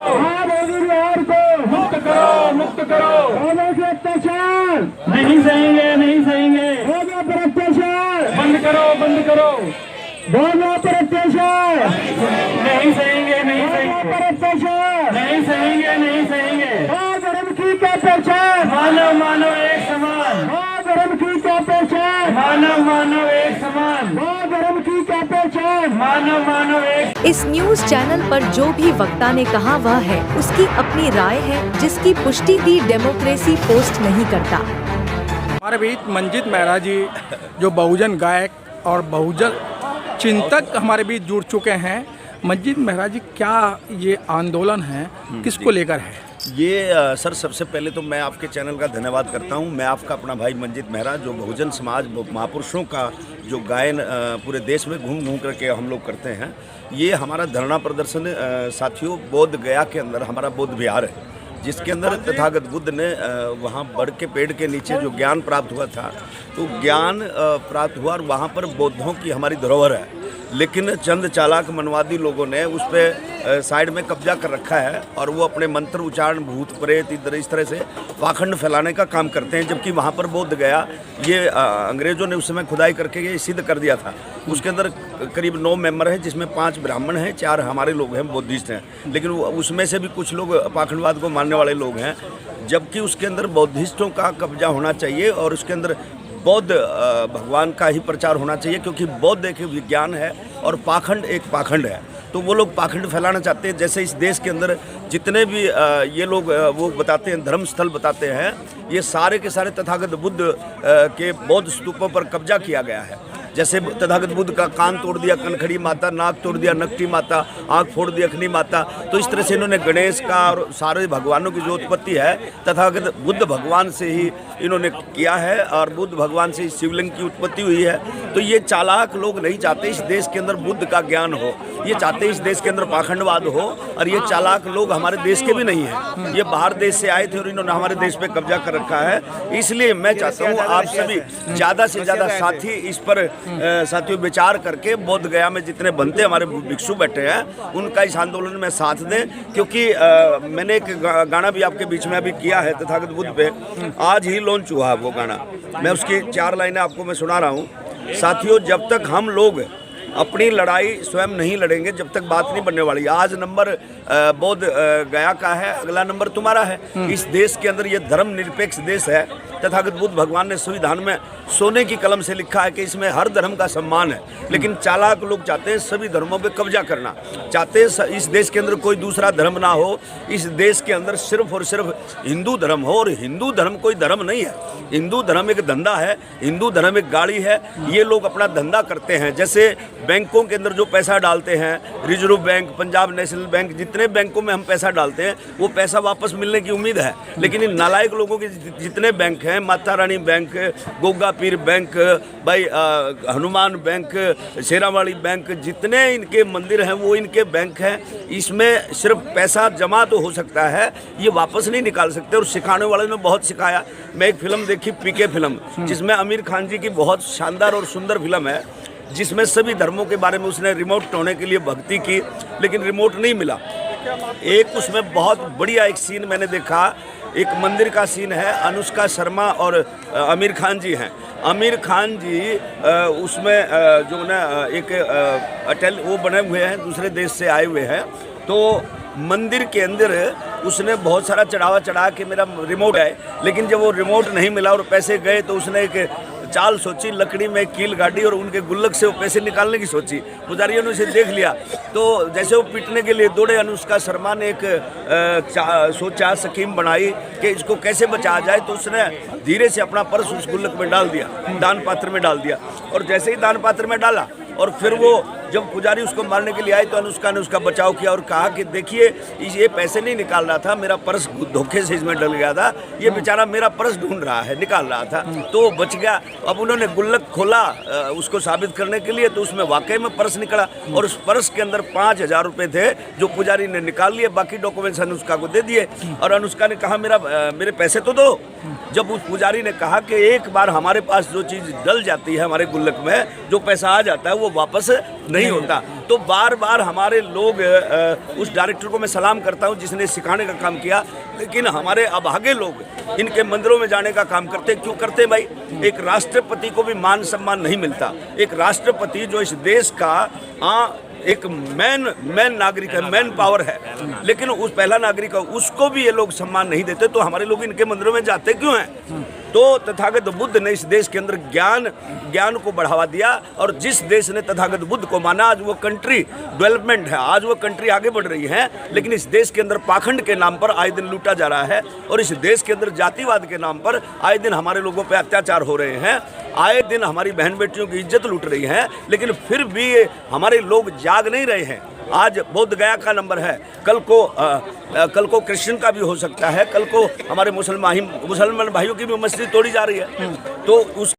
हाँ, मोदी बिहार को मुक्त करो, मुक्त करो। लोगों से अत्याचार नहीं सहेंगे, नहीं सहेंगे। लोगों पर अत्याचार बंद करो, बंद करो। लोगों पर अत्याचार नहीं सहेंगे, नहीं लोगों सहेंगे। पर अत्याचार नहीं सहेंगे, नहीं सहेंगे। हाँ, धर्म की क्या पहचान मानव मानव एक समान। हाँ, धर्म की क्या पहचान मानव मानव एक समान। हाँ, धर्म की क्या पहचान मानव मानव एक। इस न्यूज चैनल पर जो भी वक्ता ने कहा वह है उसकी अपनी राय है, जिसकी पुष्टि दी डेमोक्रेसी पोस्ट नहीं करता। हमारे बीच मंजीत मेहरा जी जो बहुजन गायक और बहुजन चिंतक हमारे बीच जुड़ चुके हैं। मंजीत मेहरा जी, क्या ये आंदोलन है, किसको लेकर है? ये सर, सबसे पहले तो मैं आपके चैनल का धन्यवाद करता हूं। मैं आपका अपना भाई मंजीत मेहरा, जो बहुजन समाज महापुरुषों का जो गायन पूरे देश में घूम घूम करके हम लोग करते हैं। ये हमारा धरना प्रदर्शन साथियों बोध गया के अंदर हमारा बोध विहार है, जिसके अंदर तथागत बुद्ध ने वहाँ बड़ के पेड़ के नीचे जो ज्ञान प्राप्त हुआ था, तो ज्ञान प्राप्त हुआ और वहाँ पर बौद्धों की हमारी धरोहर है। लेकिन चंद चालाक मनवादी लोगों ने उस पर साइड में कब्जा कर रखा है और वो अपने मंत्र उच्चारण भूत प्रेत इस तरह से पाखंड फैलाने का काम करते हैं। जबकि वहाँ पर बोध गया, ये अंग्रेज़ों ने उस समय खुदाई करके ये सिद्ध कर दिया था। उसके अंदर करीब 9 मेंबर हैं, जिसमें 5 ब्राह्मण हैं, 4 हमारे लोग हैं, बुद्धिस्ट हैं। लेकिन उसमें से भी कुछ लोग पाखंडवाद को मानने वाले लोग हैं, जबकि उसके अंदर बौद्धिस्टों का कब्जा होना चाहिए और उसके अंदर बौद्ध भगवान का ही प्रचार होना चाहिए, क्योंकि बौद्ध एक विज्ञान है और पाखंड एक पाखंड है। तो वो लोग पाखंड फैलाना चाहते हैं। जैसे इस देश के अंदर जितने भी ये लोग वो बताते हैं, धर्म स्थल बताते हैं, ये सारे के सारे तथागत बुद्ध के बौद्ध स्तूपों पर कब्जा किया गया है। जैसे तथागत बुद्ध का कान तोड़ दिया कनखड़ी माता, नाक तोड़ दिया नकटी माता, आँख फोड़ दिया अखनी माता। तो इस तरह से इन्होंने गणेश का और सारे भगवानों की जो उत्पत्ति है तथागत बुद्ध भगवान से ही इन्होंने किया है और बुद्ध भगवान से ही शिवलिंग की उत्पत्ति हुई है। तो ये चालाक लोग नहीं चाहते इस देश के अंदर बुद्ध का ज्ञान हो, ये चाहते इस देश के अंदर पाखंडवाद हो। और ये चालाक लोग हमारे देश के भी नहीं हैं, ये बाहर देश से आए थे और इन्होंने हमारे देश पे कब्जा कर रखा है। इसलिए मैं चाहता हूँ आप सभी ज़्यादा से ज़्यादा साथी इस पर साथियों विचार करके बोध गया में जितने बनते हमारे भिक्षु बैठे हैं उनका इस आंदोलन में साथ दें। क्योंकि मैंने एक गाना भी आपके बीच में अभी किया है तथागत बुद्ध पे, आज ही लॉन्च हुआ है वो गाना। मैं उसकी 4 लाइनें आपको मैं सुना रहा हूँ। साथियों, जब तक हम लोग अपनी लड़ाई स्वयं नहीं लड़ेंगे, जब तक बात नहीं बनने वाली। आज नंबर बोध गया का है, अगला नंबर तुम्हारा है। इस देश के अंदर ये धर्म निरपेक्ष देश है। तथागत बुद्ध भगवान ने संविधान में सोने की कलम से लिखा है कि इसमें हर धर्म का सम्मान है। लेकिन चालाक लोग चाहते हैं सभी धर्मों पे कब्जा करना, चाहते हैं इस देश के अंदर कोई दूसरा धर्म ना हो, इस देश के अंदर सिर्फ और सिर्फ हिंदू धर्म हो। और हिंदू धर्म कोई धर्म नहीं है, हिंदू धर्म एक धंधा है, हिंदू धर्म एक गाड़ी है। ये लोग अपना धंधा करते हैं। जैसे बैंकों के अंदर जो पैसा डालते हैं, reserve bank, Punjab national bank, जितने बैंकों में हम पैसा डालते हैं वो पैसा वापस मिलने की उम्मीद है। लेकिन इन नालायक लोगों के जितने बैंक हैं, माता रानी बैंक, गोगा पीर बैंक, भाई हनुमान बैंक, शेरावाली बैंक, जितने इनके मंदिर हैं वो इनके बैंक हैं। इसमें सिर्फ पैसा जमा तो हो सकता है, ये वापस नहीं निकाल सकते। और सिखाने वाले ने बहुत सिखाया। मैं एक फिल्म देखी, पीके फिल्म, जिसमें आमिर खान जी की बहुत शानदार और सुंदर फिल्म है, जिसमें सभी धर्मों के बारे में उसने रिमोट ढूंढने के लिए भक्ति की, लेकिन रिमोट नहीं मिला। एक उसमें बहुत बढ़िया एक सीन मैंने देखा, एक मंदिर का सीन है, अनुष्का शर्मा और आमिर खान जी हैं। आमिर खान जी उसमें जो ना एक अटल वो बने हुए हैं, दूसरे देश से आए हुए हैं। तो मंदिर के अंदर उसने बहुत सारा चढ़ावा चढ़ा के मेरा रिमोट है, लेकिन जब वो रिमोट नहीं मिला और पैसे गए तो उसने एक चाल सोची, लकड़ी में कील गाड़ी और उनके गुल्लक से वो पैसे निकालने की सोची। पुजारियों ने उसे देख लिया, तो जैसे वो पीटने के लिए दौड़े, अनुष्का शर्मा ने एक सोचा, स्कीम बनाई कि इसको कैसे बचाया जाए। तो उसने धीरे से अपना पर्स उस गुल्लक में डाल दिया, दान पात्र में डाल दिया। और जैसे ही दान पात्र में डाला और फिर वो जब पुजारी उसको मारने के लिए आए तो अनुष्का ने उसका बचाव किया और कहा कि देखिए ये पैसे नहीं निकाल रहा था, मेरा पर्स धोखे से इसमें डल गया था, ये बेचारा मेरा पर्स ढूंढ रहा है, निकाल रहा था, तो वो बच गया। अब उन्होंने गुल्लक खोला उसको साबित करने के लिए, तो उसमें वाकई में पर्स निकला और उस पर्स के अंदर 5,000 रुपये थे जो पुजारी ने निकाल लिए। बाकी डॉक्यूमेंट्स अनुष्का को दे दिए और अनुष्का ने कहा मेरे पैसे तो दो। जब उस पुजारी ने कहा कि एक बार हमारे पास जो चीज़ डल जाती है हमारे गुल्लक में, जो पैसा आ जाता है वो वापस नहीं होता। तो बार बार हमारे लोग उस डायरेक्टर को मैं सलाम करता हूँ जिसने सिखाने का काम किया, लेकिन हमारे अभागे लोग इनके मंदिरों में जाने का काम करते। क्यों करते भाई? एक राष्ट्रपति को भी मान सम्मान नहीं मिलता। एक राष्ट्रपति जो इस देश का एक मैन नागरिक है, मैन पावर है, लेकिन उस पहला नागरिक है, उसको भी ये लोग सम्मान नहीं देते। तो हमारे लोग इनके मंदिरों में जाते क्यों हैं? तो तथागत बुद्ध ने इस देश के अंदर ज्ञान को बढ़ावा दिया, और जिस देश ने तथागत बुद्ध को माना, आज वो कंट्री डेवलपमेंट है, आज वो कंट्री आगे बढ़ रही है। लेकिन इस देश के अंदर पाखंड के नाम पर आए दिन लूटा जा रहा है, और इस देश के अंदर जातिवाद के नाम पर आए दिन हमारे लोगों पर अत्याचार हो रहे हैं, आए दिन हमारी बहन बेटियों की इज्जत लूट रही है। लेकिन फिर भी हमारे लोग जाग नहीं रहे हैं। आज बोध गया का नंबर है, कल को क्रिश्चियन का भी हो सकता है, कल को हमारे मुसलमान भाइयों की भी मस्जिद तोड़ी जा रही है। तो उस